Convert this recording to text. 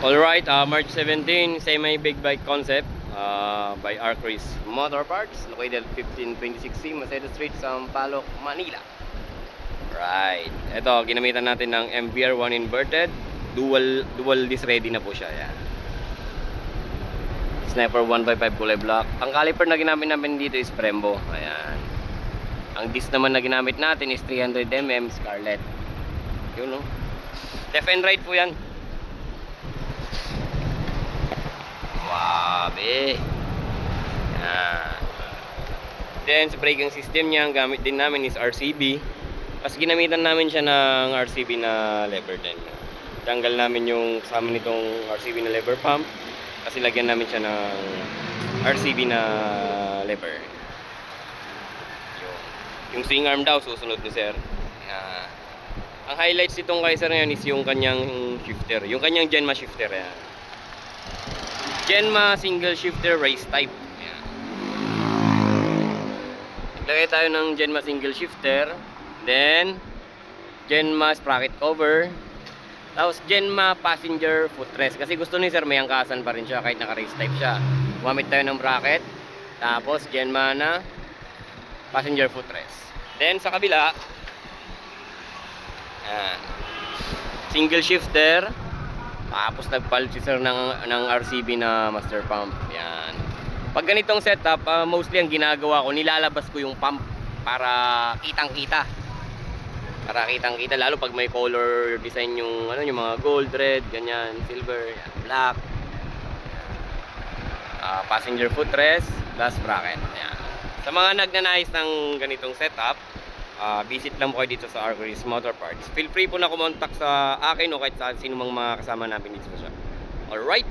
Alright, March 17, semi-big bike concept by Arcris Motor Parts, located 1526C, Macedo Street, Sampaloc, Manila. Right. Ito, ginamitan natin ng MVR1 inverted. Dual disc ready na po siya. Yan. Sniper 155 kulay black. Ang caliper na ginamit namin dito is Brembo. Ayan. Ang disc naman na ginamit natin is 300mm Scarlett. Yun, no? Left and right po yan. Wabe. Yan. Then sa braking system niya, ang gamit din namin is RCB. Mas ginamitan namin siya ng RCB na lever din. Tanggal namin yung kasama nitong RCB na lever pump. Kasi lagyan namin siya ng RCB na lever. Yung swing arm daw susunod ni sir. Yan. Ang highlights nitong kay sir ngayon is yung kanyang shifter. Yung kanyang Genma shifter. Yan. Genma single shifter race type. Yan. Naglagay tayo ng Genma single shifter. Then Genma sprocket cover. Tapos Genma passenger footrest. Kasi gusto ni sir may angkasan pa rin siya kahit naka race type siya. Gumamit tayo ng bracket. Tapos Genma na passenger footrest. Then sa kabila, single shifter. Tapos nagpalit si sir ng RCB na master pump. Yan. Pag ganitong setup, mostly ang ginagawa ko, nilalabas ko yung pump para kitang-kita. Para kitang-kita lalo pag may color design yung yung mga gold, red, ganyan, silver, yan, black. Passenger footrest, plus bracket. Yan. Sa mga nagnanais ng ganitong setup, visit lang po kayo dito sa Arcris Motor Parts. Feel free po na kumontak sa akin o kahit sa sino mang mga kasama namin dito sa shop. Alright?